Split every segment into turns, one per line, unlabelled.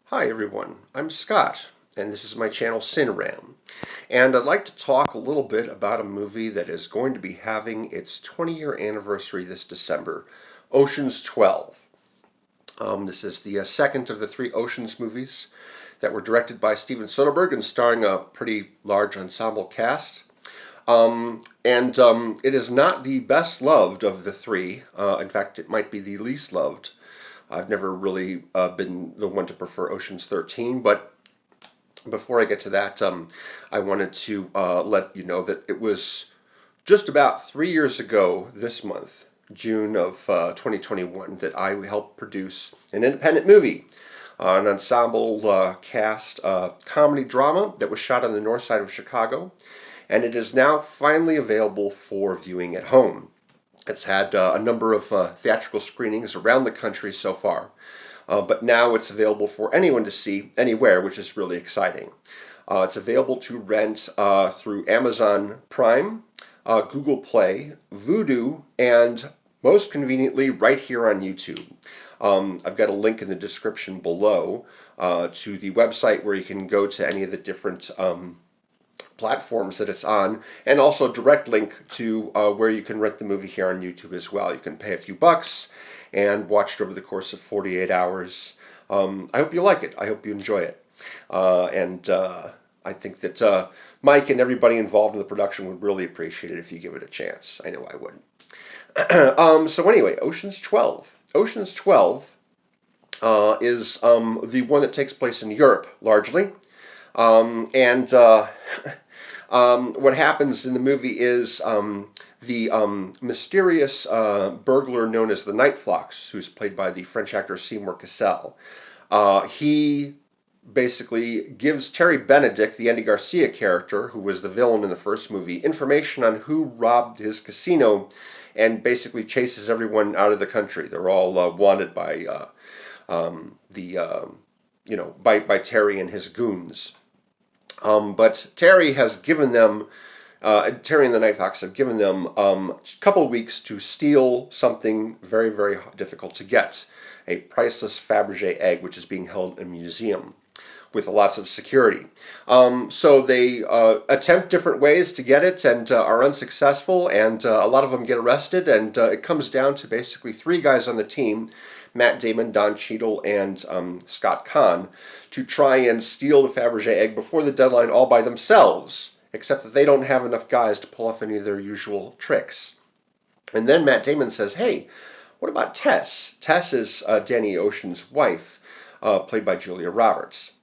Hi everyone, I'm Scott, and this is my channel CineRam. And I'd like to talk a little bit about a movie that is going to be having its 20-year anniversary this December, Ocean's 12. This is the second of the three Ocean's movies that were directed by Steven Soderbergh and starring a pretty large ensemble cast. It is not the best loved of the three. In fact, it might be the least loved. I've never really been the one to prefer Ocean's 13, but before I get to that, I wanted to let you know that it was just about 3 years ago this month, June of 2021, that I helped produce an independent movie, an ensemble cast comedy drama that was shot on the north side of Chicago, and it is now finally available for viewing at home. It's had a number of theatrical screenings around the country so far, but now it's available for anyone to see anywhere, which is really exciting. It's available to rent through Amazon Prime, Google Play, Vudu, and most conveniently right here on YouTube. I've got a link in the description below to the website where you can go to any of the different platforms that it's on, and also a direct link to where you can rent the movie here on YouTube as well. You can pay a few bucks and watch it over the course of 48 hours. I hope you like it. I hope you enjoy it. I think that Mike and everybody involved in the production would really appreciate it if you give it a chance. I know I would. So anyway, Ocean's 12. Ocean's 12 is the one that takes place in Europe, largely. What happens in the movie is the mysterious burglar known as the Night Fox, who's played by the French actor Seymour Cassel. He basically gives Terry Benedict, the Andy Garcia character, who was the villain in the first movie, information on who robbed his casino, and basically chases everyone out of the country. They're all wanted by by Terry and his goons. But Terry has given them, Terry and the Night Fox have given them a couple of weeks to steal something very, very difficult to get. A priceless Fabergé egg, which is being held in a museum with lots of security. So they attempt different ways to get it and are unsuccessful, and a lot of them get arrested, and it comes down to basically three guys on the team, Matt Damon, Don Cheadle, and Scott Caan, to try and steal the Fabergé egg before the deadline all by themselves, except that they don't have enough guys to pull off any of their usual tricks. And then Matt Damon says, hey, what about Tess? Tess is Danny Ocean's wife, played by Julia Roberts.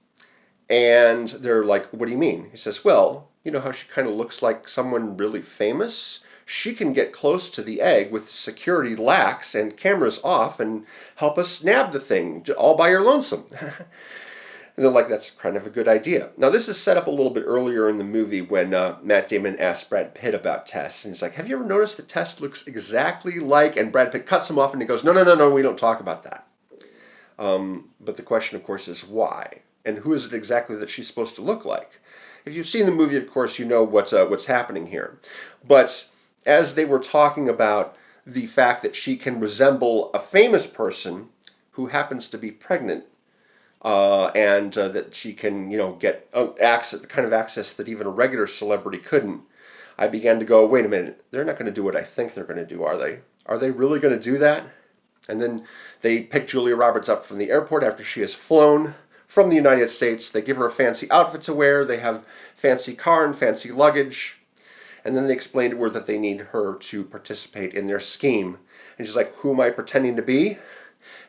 And they're like, what do you mean? He says, well, you know how she kind of looks like someone really famous? She can get close to the egg with security lax and cameras off and help us nab the thing all by her lonesome. And they're like, that's kind of a good idea. Now, this is set up a little bit earlier in the movie when Matt Damon asks Brad Pitt about Tess. And he's like, have you ever noticed that Tess looks exactly like... And Brad Pitt cuts him off and he goes, no, we don't talk about that. But the question, of course, is why? And who is it exactly that she's supposed to look like? If you've seen the movie, of course, you know what's happening here. But as they were talking about the fact that she can resemble a famous person who happens to be pregnant, and that she can, get access, the kind of access that even a regular celebrity couldn't, I began to go, wait a minute, they're not going to do what I think they're going to do, are they? Are they really going to do that? And then they pick Julia Roberts up from the airport after she has flown from the United States. They give her a fancy outfit to wear. They have fancy car and fancy luggage. And then they explain to her that they need her to participate in their scheme. And she's like, who am I pretending to be?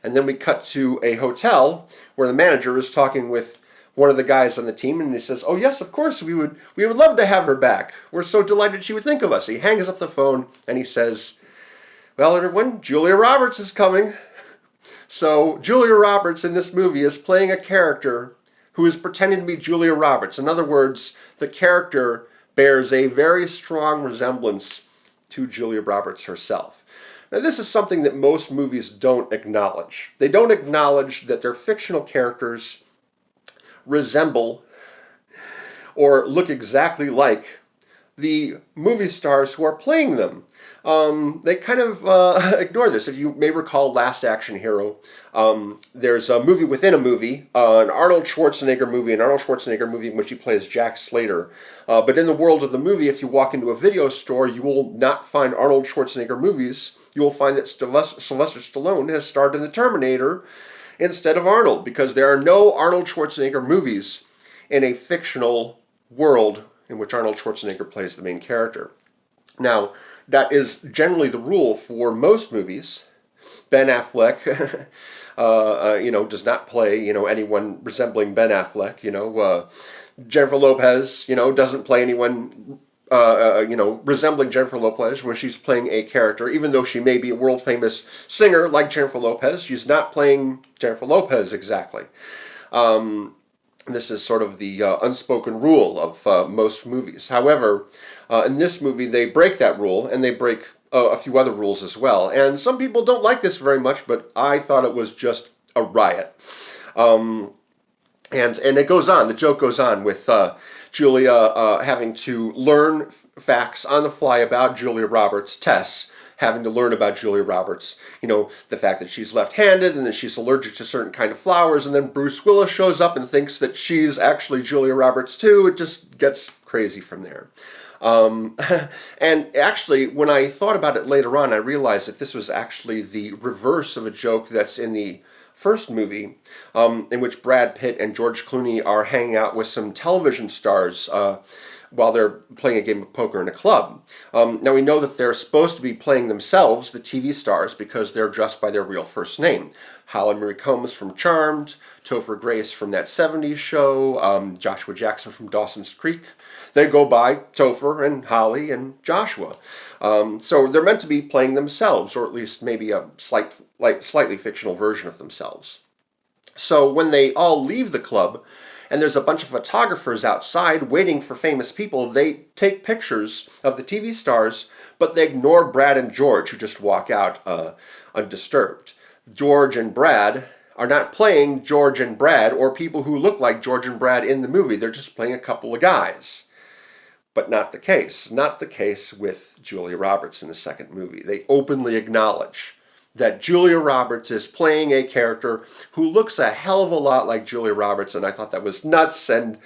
And then we cut to a hotel where the manager is talking with one of the guys on the team, and he says, oh yes, of course, we would love to have her back. We're so delighted she would think of us. He hangs up the phone and he says, well, everyone, Julia Roberts is coming. So Julia Roberts in this movie is playing a character who is pretending to be Julia Roberts. In other words, the character bears a very strong resemblance to Julia Roberts herself. Now, this is something that most movies don't acknowledge. They don't acknowledge that their fictional characters resemble or look exactly like the movie stars who are playing them. They kind of ignore this. If you may recall Last Action Hero, there's a movie within a movie, an Arnold Schwarzenegger movie in which he plays Jack Slater. But in the world of the movie, if you walk into a video store, you will not find Arnold Schwarzenegger movies. You will find that Sylvester Stallone has starred in The Terminator instead of Arnold, because there are no Arnold Schwarzenegger movies in a fictional world in which Arnold Schwarzenegger plays the main character. Now, that is generally the rule for most movies. Ben Affleck, does not play, anyone resembling Ben Affleck. Jennifer Lopez, doesn't play anyone, resembling Jennifer Lopez when she's playing a character. Even though she may be a world-famous singer like Jennifer Lopez, she's not playing Jennifer Lopez exactly. This is sort of the unspoken rule of most movies. However, in this movie, they break that rule, and they break a few other rules as well. And some people don't like this very much, but I thought it was just a riot. And it goes on. The joke goes on with Julia having to learn facts on the fly about Julia Roberts, Tess, having to learn about Julia Roberts, the fact that she's left-handed and that she's allergic to certain kind of flowers, and then Bruce Willis shows up and thinks that she's actually Julia Roberts too. It just gets crazy from there. And actually, when I thought about it later on, I realized that this was actually the reverse of a joke that's in the first movie, in which Brad Pitt and George Clooney are hanging out with some television stars while they're playing a game of poker in a club. Now we know that they're supposed to be playing themselves, the TV stars, because they're dressed by their real first name. Holly Marie Combs from Charmed, Topher Grace from That 70s Show, Joshua Jackson from Dawson's Creek. They go by Topher and Holly and Joshua. So they're meant to be playing themselves, or at least maybe a slightly fictional version of themselves. So when they all leave the club, and there's a bunch of photographers outside waiting for famous people, they take pictures of the TV stars, but they ignore Brad and George, who just walk out undisturbed. George and Brad are not playing George and Brad or people who look like George and Brad in the movie. They're just playing a couple of guys. But not the case. Not the case with Julia Roberts in the second movie. They openly acknowledge that Julia Roberts is playing a character who looks a hell of a lot like Julia Roberts, and I thought that was nuts, and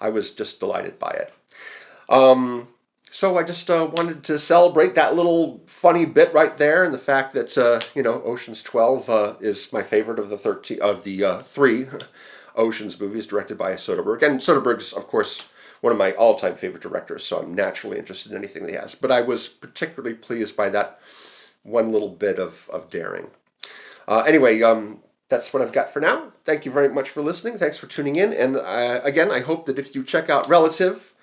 I was just delighted by it. So I just wanted to celebrate that little funny bit right there, and the fact that Ocean's 12 is my favorite of the three Ocean's movies directed by Soderbergh, and Soderbergh's, of course, one of my all-time favorite directors, so I'm naturally interested in anything that he has. But I was particularly pleased by that one little bit of daring. Anyway, that's what I've got for now. Thank you very much for listening. Thanks for tuning in. And again, I hope that if you check out Relative,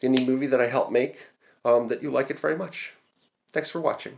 the indie movie that I helped make, that you like it very much. Thanks for watching.